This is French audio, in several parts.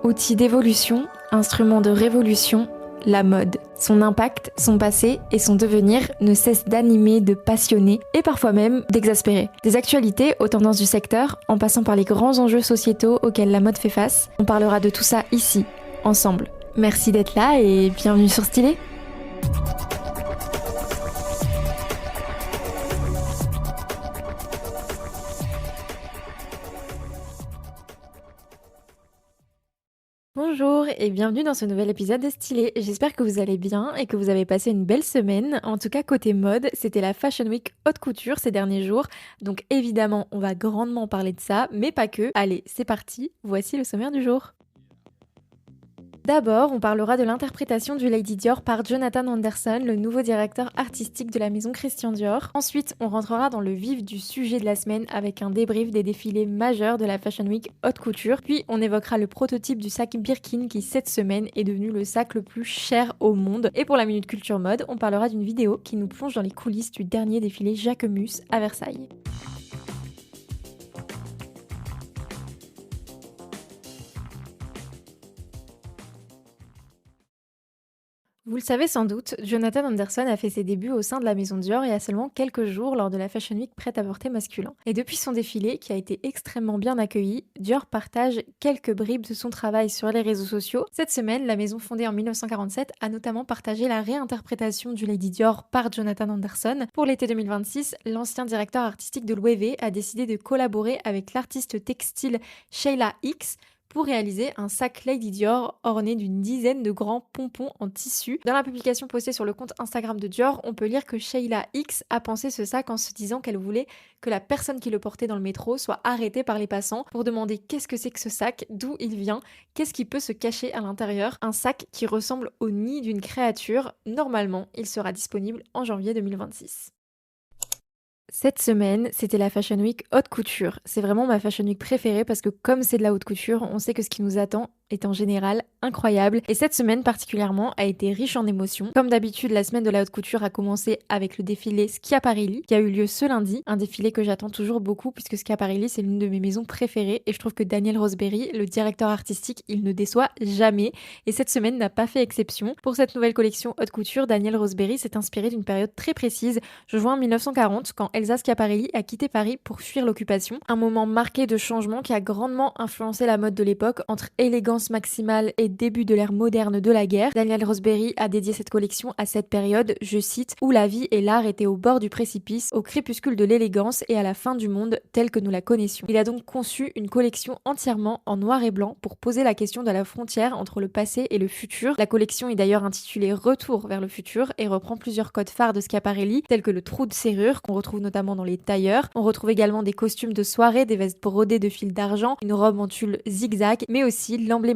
Outil d'évolution, instrument de révolution, la mode. Son impact, son passé et son devenir ne cessent d'animer, de passionner et parfois même d'exaspérer. Des actualités aux tendances du secteur, en passant par les grands enjeux sociétaux auxquels la mode fait face, on parlera de tout ça ici, ensemble. Merci d'être là et bienvenue sur Stylé. Bonjour et bienvenue dans ce nouvel épisode de Stylé. J'espère que vous allez bien et que vous avez passé une belle semaine. En tout cas, côté mode, c'était la Fashion Week haute couture ces derniers jours. Donc évidemment, on va grandement parler de ça, mais pas que. Allez, c'est parti, voici le sommaire du jour. D'abord, on parlera de l'interprétation du Lady Dior par Jonathan Anderson, le nouveau directeur artistique de la maison Christian Dior. Ensuite, on rentrera dans le vif du sujet de la semaine avec un débrief des défilés majeurs de la Fashion Week haute couture. Puis, on évoquera le prototype du sac Birkin qui, cette semaine, est devenu le sac le plus cher au monde. Et pour la Minute Culture Mode, on parlera d'une vidéo qui nous plonge dans les coulisses du dernier défilé Jacquemus à Versailles. Vous le savez sans doute, Jonathan Anderson a fait ses débuts au sein de la maison Dior il y a seulement quelques jours lors de la Fashion Week prêt-à-porter masculin. Et depuis son défilé, qui a été extrêmement bien accueilli, Dior partage quelques bribes de son travail sur les réseaux sociaux. Cette semaine, la maison fondée en 1947 a notamment partagé la réinterprétation du Lady Dior par Jonathan Anderson. Pour l'été 2026, l'ancien directeur artistique de Loewe a décidé de collaborer avec l'artiste textile Sheila Hicks pour réaliser un sac Lady Dior orné d'une dizaine de grands pompons en tissu. Dans la publication postée sur le compte Instagram de Dior, on peut lire que Sheila Hicks a pensé ce sac en se disant qu'elle voulait que la personne qui le portait dans le métro soit arrêtée par les passants pour demander qu'est-ce que c'est que ce sac, d'où il vient, qu'est-ce qui peut se cacher à l'intérieur. Un sac qui ressemble au nid d'une créature. Normalement, il sera disponible en janvier 2026. Cette semaine, c'était la Fashion Week haute couture. C'est vraiment ma Fashion Week préférée parce que comme c'est de la haute couture, on sait que ce qui nous attend est en général incroyable. Et cette semaine particulièrement a été riche en émotions. Comme d'habitude, la semaine de la haute couture a commencé avec le défilé Schiaparelli qui a eu lieu ce lundi. Un défilé que j'attends toujours beaucoup puisque Schiaparelli c'est l'une de mes maisons préférées et je trouve que Daniel Rosberry, le directeur artistique, il ne déçoit jamais. Et cette semaine n'a pas fait exception. Pour cette nouvelle collection haute couture, Daniel Rosberry s'est inspiré d'une période très précise, juin 1940, quand Elsa Schiaparelli a quitté Paris pour fuir l'occupation. Un moment marqué de changement qui a grandement influencé la mode de l'époque entre élégance maximale et début de l'ère moderne de la guerre. Daniel Rosberry a dédié cette collection à cette période, je cite, où la vie et l'art étaient au bord du précipice, au crépuscule de l'élégance et à la fin du monde telle que nous la connaissions. Il a donc conçu une collection entièrement en noir et blanc pour poser la question de la frontière entre le passé et le futur. La collection est d'ailleurs intitulée Retour vers le futur et reprend plusieurs codes phares de Schiaparelli, tels que le trou de serrure qu'on retrouve notamment dans les tailleurs. On retrouve également des costumes de soirée, des vestes brodées de fils d'argent, une robe en tulle zigzag, mais aussi l'emblématique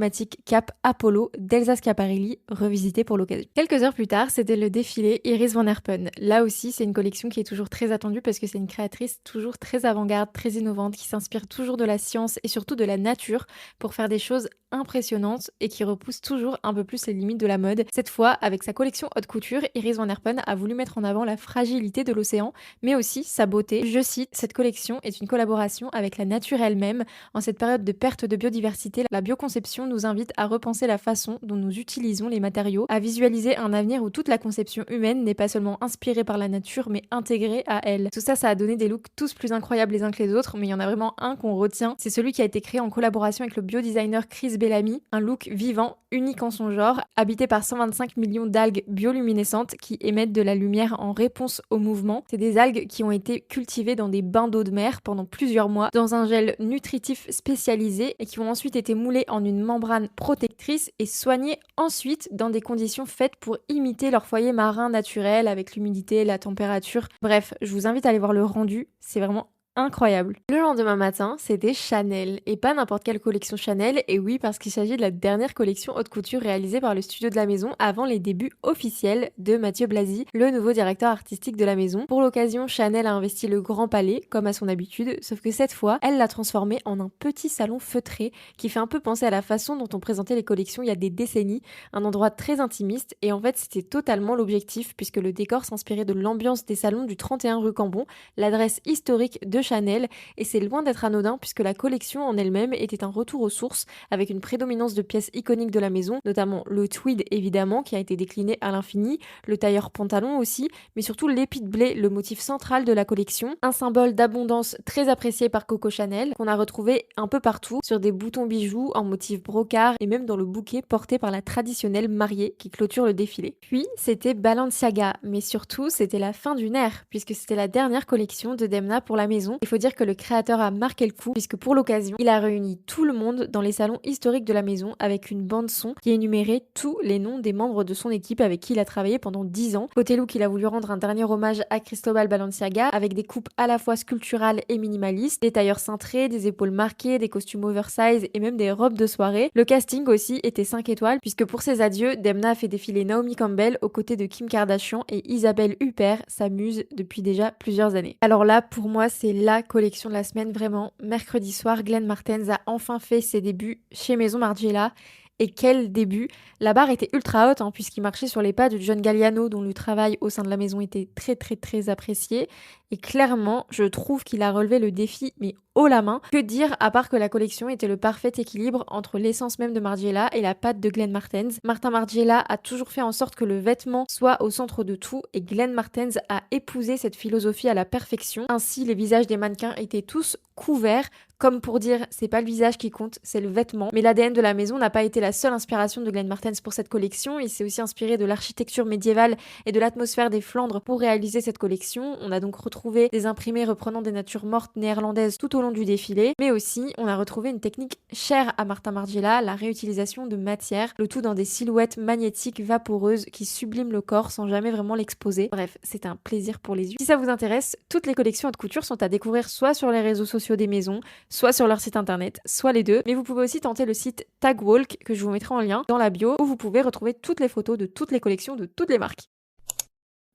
cape Apollo d'Elsa Schiaparelli, revisitée pour l'occasion. Quelques heures plus tard, c'était le défilé Iris van Herpen. Là aussi, c'est une collection qui est toujours très attendue parce que c'est une créatrice toujours très avant-garde, très innovante, qui s'inspire toujours de la science et surtout de la nature pour faire des choses impressionnante et qui repousse toujours un peu plus les limites de la mode. Cette fois, avec sa collection haute couture, Iris van Herpen a voulu mettre en avant la fragilité de l'océan, mais aussi sa beauté. Je cite, cette collection est une collaboration avec la nature elle-même. En cette période de perte de biodiversité, la bioconception nous invite à repenser la façon dont nous utilisons les matériaux, à visualiser un avenir où toute la conception humaine n'est pas seulement inspirée par la nature, mais intégrée à elle. Tout ça, ça a donné des looks tous plus incroyables les uns que les autres, mais il y en a vraiment un qu'on retient. C'est celui qui a été créé en collaboration avec le biodesigner Chris Bellamy, un look vivant, unique en son genre, habité par 125 millions d'algues bioluminescentes qui émettent de la lumière en réponse au mouvement. C'est des algues qui ont été cultivées dans des bains d'eau de mer pendant plusieurs mois, dans un gel nutritif spécialisé et qui ont ensuite été moulées en une membrane protectrice et soignées ensuite dans des conditions faites pour imiter leur foyer marin naturel avec l'humidité, la température. Bref, je vous invite à aller voir le rendu, c'est vraiment incroyable. Le lendemain matin, c'était Chanel, et pas n'importe quelle collection Chanel, et oui parce qu'il s'agit de la dernière collection haute couture réalisée par le studio de la maison avant les débuts officiels de Mathieu Blasi, le nouveau directeur artistique de la maison. Pour l'occasion, Chanel a investi le Grand Palais, comme à son habitude, sauf que cette fois, elle l'a transformé en un petit salon feutré qui fait un peu penser à la façon dont on présentait les collections il y a des décennies, un endroit très intimiste, et en fait c'était totalement l'objectif puisque le décor s'inspirait de l'ambiance des salons du 31 rue Cambon, l'adresse historique de Chanel, et c'est loin d'être anodin puisque la collection en elle-même était un retour aux sources avec une prédominance de pièces iconiques de la maison, notamment le tweed évidemment qui a été décliné à l'infini, le tailleur pantalon aussi, mais surtout l'épi de blé, le motif central de la collection, un symbole d'abondance très apprécié par Coco Chanel qu'on a retrouvé un peu partout sur des boutons bijoux en motif brocart et même dans le bouquet porté par la traditionnelle mariée qui clôture le défilé. Puis c'était Balenciaga, mais surtout c'était la fin d'une ère puisque c'était la dernière collection de Demna pour la maison. Il faut dire que le créateur a marqué le coup puisque pour l'occasion, il a réuni tout le monde dans les salons historiques de la maison avec une bande son qui énumérait tous les noms des membres de son équipe avec qui il a travaillé pendant 10 ans. Côté look, il a voulu rendre un dernier hommage à Cristobal Balenciaga avec des coupes à la fois sculpturales et minimalistes, des tailleurs cintrés, des épaules marquées, des costumes oversize et même des robes de soirée. Le casting aussi était 5 étoiles puisque pour ses adieux, Demna a fait défiler Naomi Campbell aux côtés de Kim Kardashian et Isabelle Huppert, sa muse depuis déjà plusieurs années. Alors là, pour moi, c'est la collection de la semaine vraiment. Mercredi soir, Glenn Martens a enfin fait ses débuts chez Maison Margiela. Et quel début! La barre était ultra haute puisqu'il marchait sur les pas de John Galliano dont le travail au sein de la maison était très apprécié. Et clairement, je trouve qu'il a relevé le défi mais haut la main. Que dire à part que la collection était le parfait équilibre entre l'essence même de Margiela et la patte de Glenn Martens. Martin Margiela a toujours fait en sorte que le vêtement soit au centre de tout et Glenn Martens a épousé cette philosophie à la perfection. Ainsi, les visages des mannequins étaient tous couverts, comme pour dire c'est pas le visage qui compte, c'est le vêtement. Mais l'ADN de la maison n'a pas été la seule inspiration de Glenn Martens pour cette collection. Il s'est aussi inspiré de l'architecture médiévale et de l'atmosphère des Flandres pour réaliser cette collection. On a donc retrouvé des imprimés reprenant des natures mortes néerlandaises tout au long du défilé, mais aussi on a retrouvé une technique chère à Martin Margiela, la réutilisation de matière, le tout dans des silhouettes magnétiques vaporeuses qui subliment le corps sans jamais vraiment l'exposer. Bref, c'est un plaisir pour les yeux. Si ça vous intéresse, toutes les collections haute couture sont à découvrir soit sur les réseaux sociaux des maisons, soit sur leur site internet, soit les deux. Mais vous pouvez aussi tenter le site Tagwalk que je vous mettrai en lien dans la bio où vous pouvez retrouver toutes les photos de toutes les collections de toutes les marques.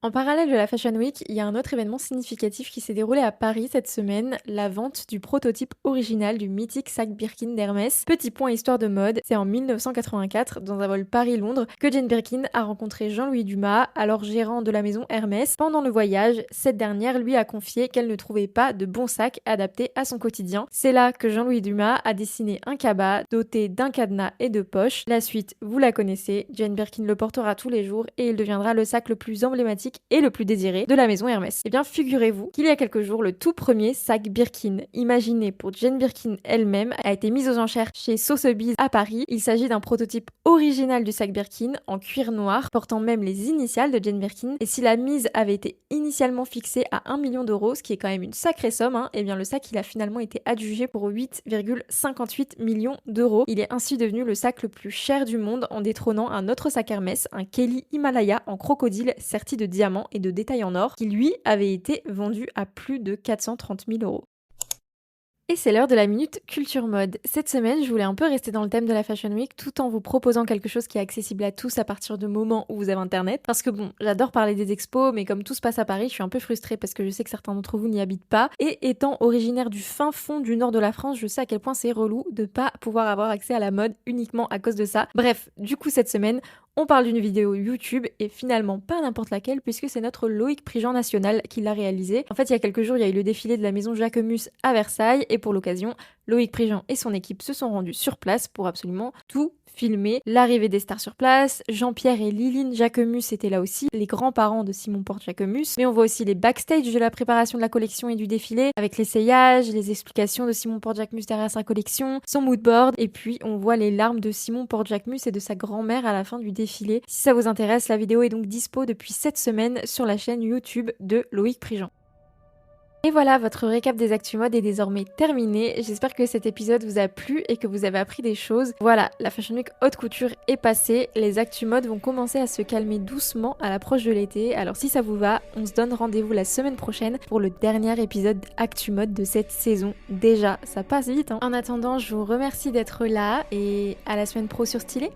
En parallèle de la Fashion Week, il y a un autre événement significatif qui s'est déroulé à Paris cette semaine, la vente du prototype original du mythique sac Birkin d'Hermès. Petit point histoire de mode, c'est en 1984, dans un vol Paris-Londres, que Jane Birkin a rencontré Jean-Louis Dumas, alors gérant de la maison Hermès. Pendant le voyage, cette dernière lui a confié qu'elle ne trouvait pas de bon sac adapté à son quotidien. C'est là que Jean-Louis Dumas a dessiné un cabas doté d'un cadenas et de poches. La suite, vous la connaissez, Jane Birkin le portera tous les jours et il deviendra le sac le plus emblématique et le plus désiré de la maison Hermès. Eh bien, figurez-vous qu'il y a quelques jours, le tout premier sac Birkin, imaginé pour Jane Birkin elle-même, a été mis aux enchères chez Sotheby's à Paris. Il s'agit d'un prototype original du sac Birkin en cuir noir, portant même les initiales de Jane Birkin. Et si la mise avait été initialement fixée à 1 million d'euros, ce qui est quand même une sacrée somme, eh bien le sac il a finalement été adjugé pour 8,58 millions d'euros. Il est ainsi devenu le sac le plus cher du monde en détrônant un autre sac Hermès, un Kelly Himalaya en crocodile serti de diamants et de détails en or, qui lui avait été vendu à plus de 430 000 euros. Et c'est l'heure de la minute culture mode. Cette semaine, je voulais un peu rester dans le thème de la Fashion Week tout en vous proposant quelque chose qui est accessible à tous à partir du moment où vous avez internet. Parce que bon, j'adore parler des expos, mais comme tout se passe à Paris, je suis un peu frustrée parce que je sais que certains d'entre vous n'y habitent pas. Et étant originaire du fin fond du nord de la France, je sais à quel point c'est relou de pas pouvoir avoir accès à la mode uniquement à cause de ça. Bref, du coup cette semaine, on parle d'une vidéo YouTube et finalement pas n'importe laquelle puisque c'est notre Loïc Prigent national qui l'a réalisé. En fait, il y a quelques jours, il y a eu le défilé de la maison Jacquemus à Versailles et pour l'occasion, Loïc Prigent et son équipe se sont rendus sur place pour absolument tout filmer. L'arrivée des stars sur place, Jean-Pierre et Liline Jacquemus étaient là aussi, les grands-parents de Simon Porte Jacquemus. Mais on voit aussi les backstage de la préparation de la collection et du défilé, avec l'essayage, les explications de Simon Porte Jacquemus derrière sa collection, son moodboard, et puis on voit les larmes de Simon Porte Jacquemus et de sa grand-mère à la fin du défilé. Si ça vous intéresse, la vidéo est donc dispo depuis cette semaine sur la chaîne YouTube de Loïc Prigent. Et voilà, votre récap des actus mode est désormais terminé. J'espère que cet épisode vous a plu et que vous avez appris des choses. Voilà, la Fashion Week haute couture est passée. Les actus mode vont commencer à se calmer doucement à l'approche de l'été. Alors si ça vous va, on se donne rendez-vous la semaine prochaine pour le dernier épisode actu mode de cette saison. Déjà, ça passe vite. En attendant, je vous remercie d'être là et à la semaine pro sur Stylé.